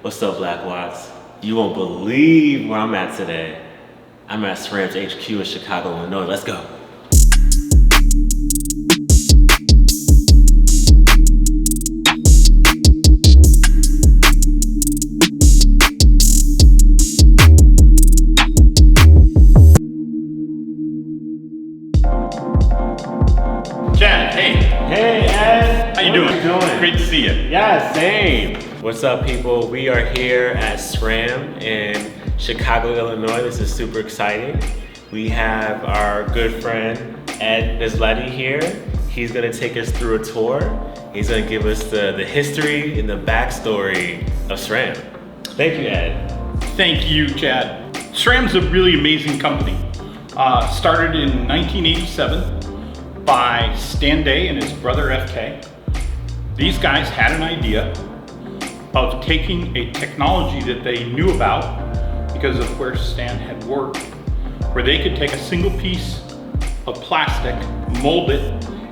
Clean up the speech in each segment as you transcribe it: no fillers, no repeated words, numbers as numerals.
What's up, Black Watts? You won't believe where I'm at today. I'm at SRAM's HQ in Chicago, Illinois. Let's go. Chad, hey. Hey, Ed. How you doing? Great to see you. Yeah, same. What's up, people? We are here at SRAM in Chicago, Illinois. This is super exciting. We have our good friend, Ed Nasjleti here. He's gonna take us through a tour. He's gonna give us the history and the backstory of SRAM. Thank you, Ed. Thank you, Chad. SRAM's a really amazing company. Started in 1987 by Stan Day and his brother FK. These guys had an idea of taking a technology that they knew about because of where Stan had worked, where they could take a single piece of plastic, mold it,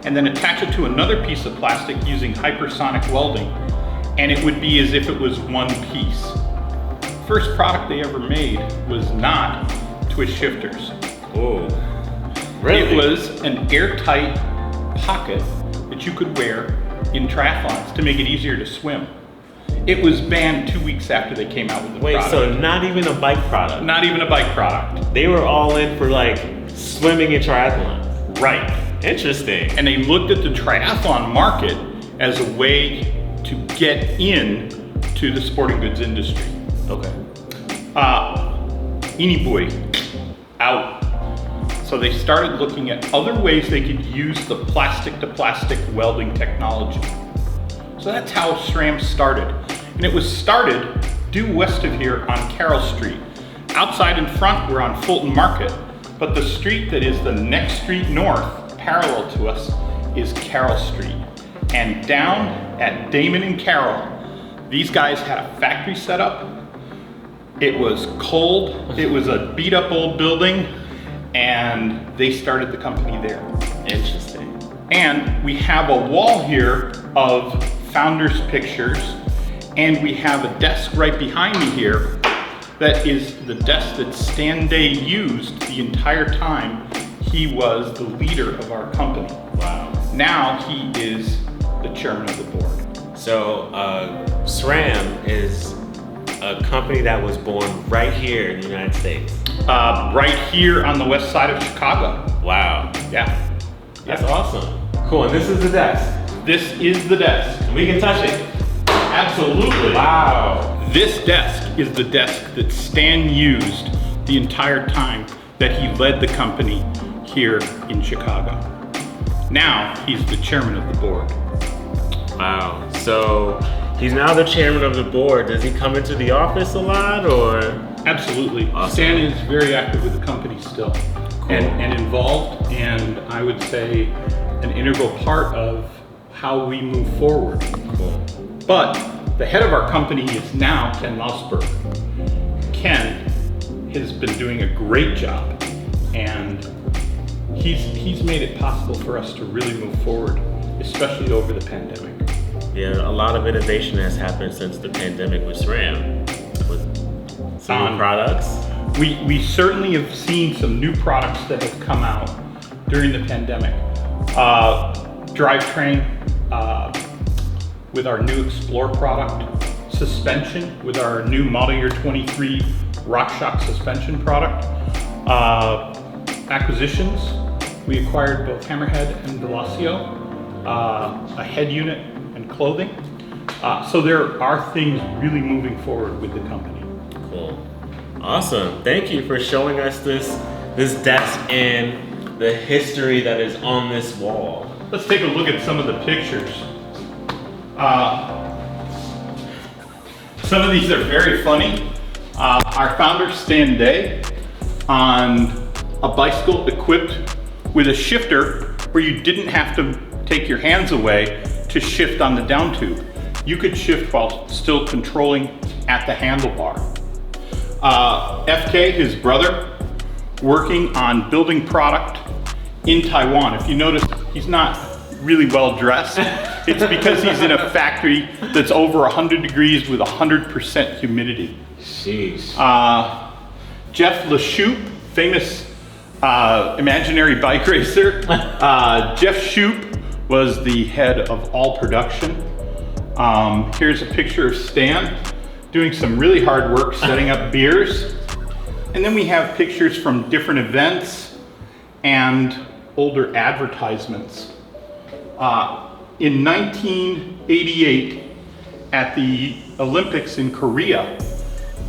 and then attach it to another piece of plastic using hypersonic welding, and it would be as if it was one piece. First product they ever made was not twist shifters. Oh, really? It was an airtight pocket that you could wear in triathlons to make it easier to swim. It was banned 2 weeks after they came out with the product. So not even a bike product? Not even a bike product. They were all in for like swimming and triathlon. Right. Interesting. And they looked at the triathlon market as a way to get in to the sporting goods industry. Okay. Eenie Boy, out. So they started looking at other ways they could use the plastic-to-plastic welding technology. So that's how SRAM started. And it was started due west of here on Carroll Street. Outside in front, we're on Fulton Market, but the street that is the next street north, parallel to us, is Carroll Street. And down at Damon and Carroll, these guys had a factory set up. It was cold, it was a beat up old building, and they started the company there. Interesting. And we have a wall here of founders' pictures, and we have a desk right behind me here that is the desk that Stan Day used the entire time he was the leader of our company. Wow. Now he is the chairman of the board. So SRAM is a company that was born right here in the United States. Right here on the west side of Chicago. Wow. Yeah. That's awesome. Cool, and this is the desk. This is the desk. We can touch it. Absolutely. Wow. This desk is the desk that Stan used the entire time that he led the company here in Chicago. Now he's the chairman of the board. Wow. So he's now the chairman of the board. Does he come into the office a lot, or? Absolutely. Awesome. Stan is very active with the company still. Cool. and involved, and I would say an integral part of how we move forward. Cool. But the head of our company is now Ken Lausberg. Ken has been doing a great job, and he's made it possible for us to really move forward, especially over the pandemic. Yeah, a lot of innovation has happened since the pandemic with SRAM, with some new products. We certainly have seen some new products that have come out during the pandemic. Drivetrain with our new Explore product, suspension with our new Model Year 23 RockShox suspension product. Acquisitions, we acquired both Hammerhead and Velocio, a head unit and clothing. So there are things really moving forward with the company. Cool. Awesome. Thank you for showing us this desk and the history that is on this wall. Let's take a look at some of the pictures. Some of these are very funny. Our founder, Stan Day, on a bicycle equipped with a shifter where you didn't have to take your hands away to shift on the down tube. You could shift while still controlling at the handlebar. FK, his brother, working on building product in Taiwan. If you notice, he's not really well dressed. It's because he's in a factory that's over 100 degrees with 100% humidity. Sheesh. Jeff Leshoup, famous imaginary bike racer. Jeff Shoup was the head of all production. Here's a picture of Stan doing some really hard work setting up beers. And then we have pictures from different events and older advertisements. In 1988, at the Olympics in Korea,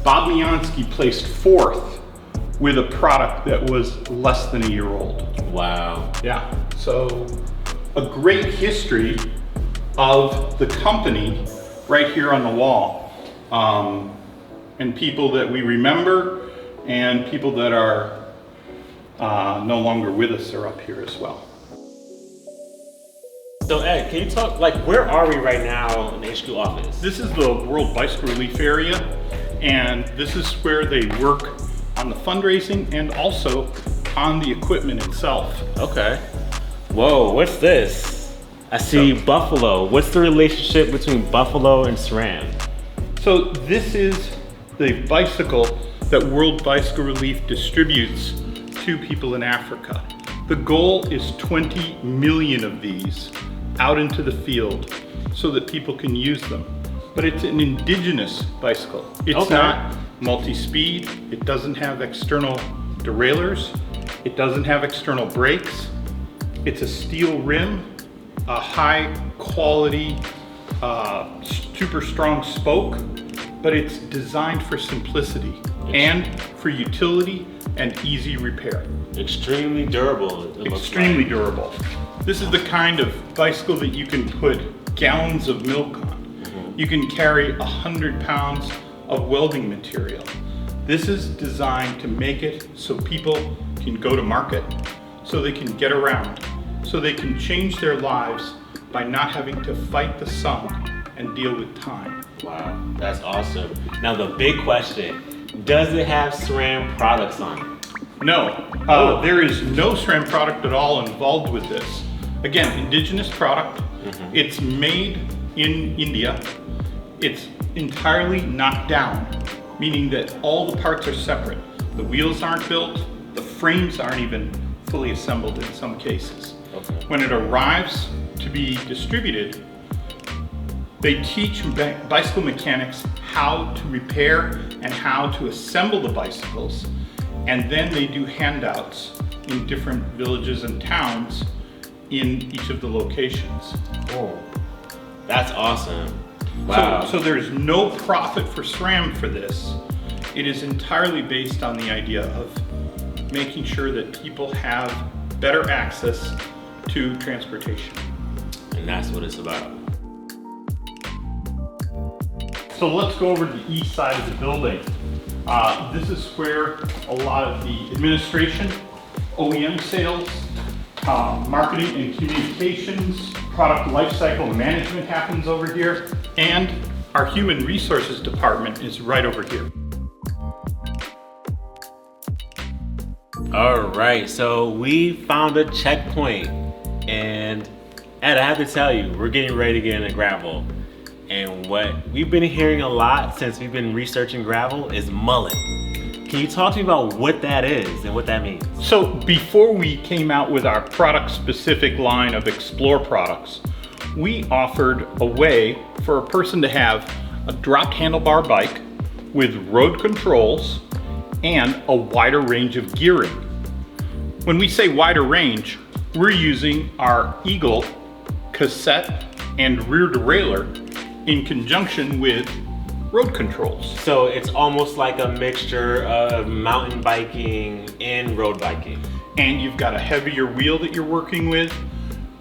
Bob Miansky placed 4th with a product that was less than a year old. Wow. Yeah, so a great history of the company right here on the wall. And people that we remember and people that are no longer with us are up here as well. So Ed, can you talk, like, where are we right now in the HQ office? This is the World Bicycle Relief area, and this is where they work on the fundraising and also on the equipment itself. Okay. Whoa, what's this? I see Buffalo. What's the relationship between Buffalo and SRAM? So this is the bicycle that World Bicycle Relief distributes to people in Africa. The goal is 20 million of these out into the field so that people can use them. But it's an indigenous bicycle. It's not multi-speed. It doesn't have external derailleurs. It doesn't have external brakes. It's a steel rim, a high quality, super strong spoke, but it's designed for simplicity and for utility and easy repair. Extremely durable. Extremely durable. This is the kind of bicycle that you can put gallons of milk on. You can carry 100 pounds of welding material. This is designed to make it so people can go to market, so they can get around, so they can change their lives by not having to fight the sun and deal with time. Wow, that's awesome. Now the big question, does it have SRAM products on it? No, there is no SRAM product at all involved with this. Again, indigenous product. It's made in India. It's entirely knocked down, meaning that all the parts are separate. The wheels aren't built, the frames aren't even fully assembled in some cases. When it arrives to be distributed, they teach bicycle mechanics how to repair and how to assemble the bicycles, and then they do handouts in different villages and towns in each of the locations. Oh, that's awesome. Wow. So there's no profit for SRAM for this. It is entirely based on the idea of making sure that people have better access to transportation. And that's what it's about. So let's go over to the east side of the building. This is where a lot of the administration, OEM sales, marketing and communications, product lifecycle management happens over here, and our human resources department is right over here. All right, so we found a checkpoint, and Ed, I have to tell you, we're getting ready to get into gravel. And what we've been hearing a lot since we've been researching gravel is mullet. Can you talk to me about what that is and what that means? So before we came out with our product specific line of Explore products, we offered a way for a person to have a dropped handlebar bike with road controls and a wider range of gearing. When we say wider range, we're using our Eagle cassette and rear derailleur in conjunction with road controls. So it's almost like a mixture of mountain biking and road biking. And you've got a heavier wheel that you're working with.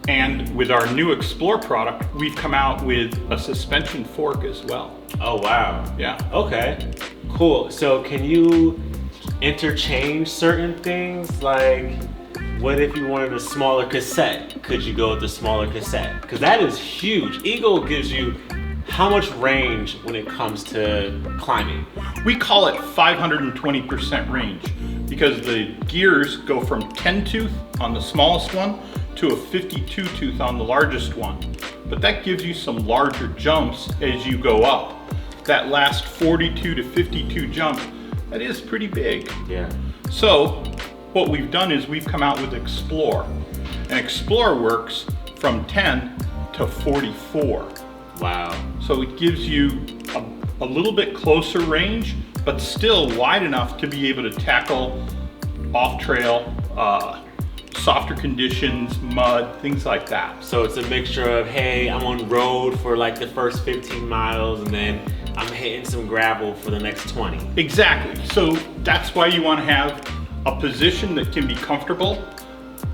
And with our new Explore product, we've come out with a suspension fork as well. Oh, wow. Yeah. Okay, cool. So can you interchange certain things? Like, what if you wanted a smaller cassette? Could you go with the smaller cassette? Because that is huge. Eagle gives you how much range when it comes to climbing? We call it 520% range because the gears go from 10 tooth on the smallest one to a 52 tooth on the largest one. but that gives you some larger jumps as you go up. That last 42 to 52 jump, that is pretty big. Yeah. So what we've done is we've come out with Explore. And Explore works from 10 to 44. Wow. So it gives you a little bit closer range, but still wide enough to be able to tackle off-trail, softer conditions, mud, things like that. So it's a mixture of, hey, I'm on road for like the first 15 miles and then I'm hitting some gravel for the next 20. Exactly. So that's why you want to have a position that can be comfortable,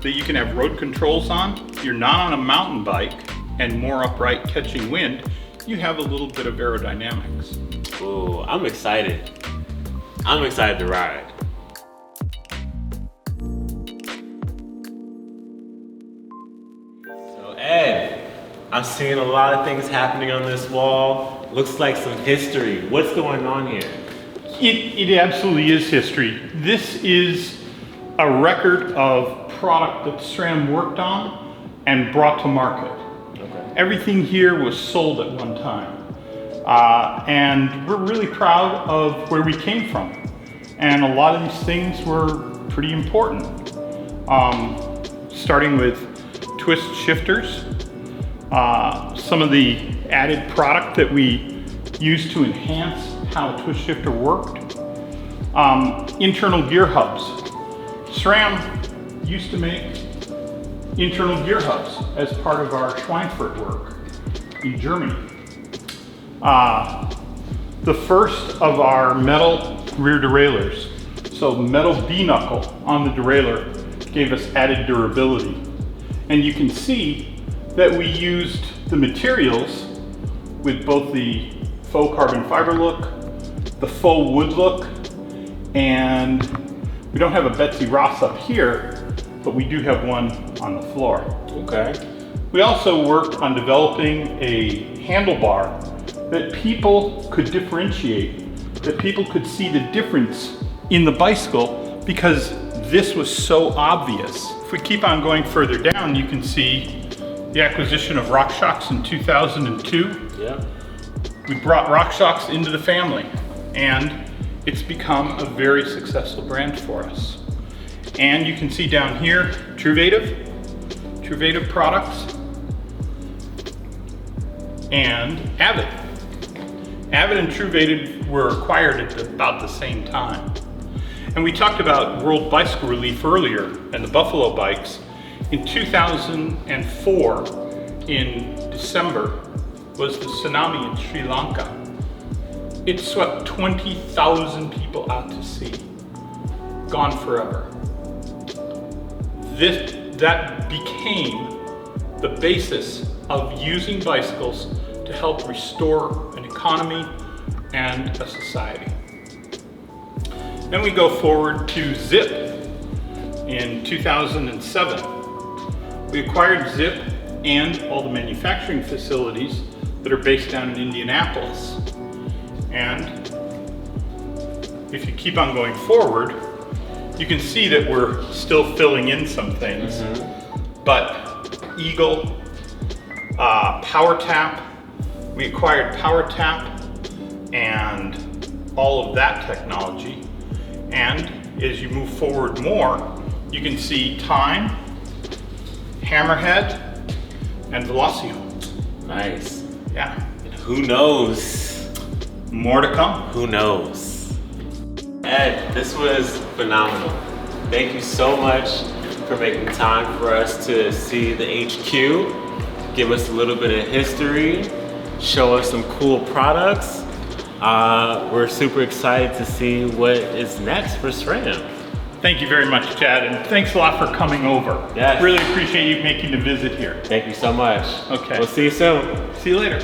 that you can have road controls on. You're not on a mountain bike and more upright catching wind. You have a little bit of aerodynamics. Ooh, I'm excited. I'm excited to ride. So Ed, I'm seeing a lot of things happening on this wall. Looks like some history. What's going on here? It absolutely is history. This is a record of product that SRAM worked on and brought to market. Okay. Everything here was sold at one time. And we're really proud of where we came from. And a lot of these things were pretty important. Starting with twist shifters, some of the added product that we used to enhance how a twist shifter worked. Internal gear hubs. SRAM used to make internal gear hubs as part of our Schweinfurt work in Germany. The first of our metal rear derailleurs. So metal B-knuckle on the derailleur gave us added durability. And you can see that we used the materials with both the faux carbon fiber look, the faux wood look, and we don't have a Betsy Ross up here, but we do have one on the floor. Okay. We also worked on developing a handlebar that people could differentiate, that people could see the difference in the bicycle because this was so obvious. If we keep on going further down, you can see the acquisition of RockShox in 2002. Yeah. We brought RockShox into the family and it's become a very successful brand for us. And you can see down here, Truvative products, and Avid. Avid and Truvative were acquired at about the same time. And we talked about World Bicycle Relief earlier and the Buffalo bikes. In 2004, in December, was the tsunami in Sri Lanka. It swept 20,000 people out to sea, gone forever. That became the basis of using bicycles to help restore an economy and a society. Then we go forward to Zip in 2007. We acquired Zip and all the manufacturing facilities that are based down in Indianapolis. And if you keep on going forward, you can see that we're still filling in some things. But Eagle, PowerTap, we acquired PowerTap and all of that technology. And as you move forward more, you can see Time, Hammerhead, and Velocihome. Nice. Yeah. Who knows? More to come. Who knows? Ed, this was phenomenal. Thank you so much for making time for us to see the HQ, give us a little bit of history, show us some cool products. We're super excited to see what is next for SRAM. Thank you very much, Chad, and thanks a lot for coming over. Yes. Really appreciate you making the visit here. Thank you so much. Okay. We'll see you soon. See you later.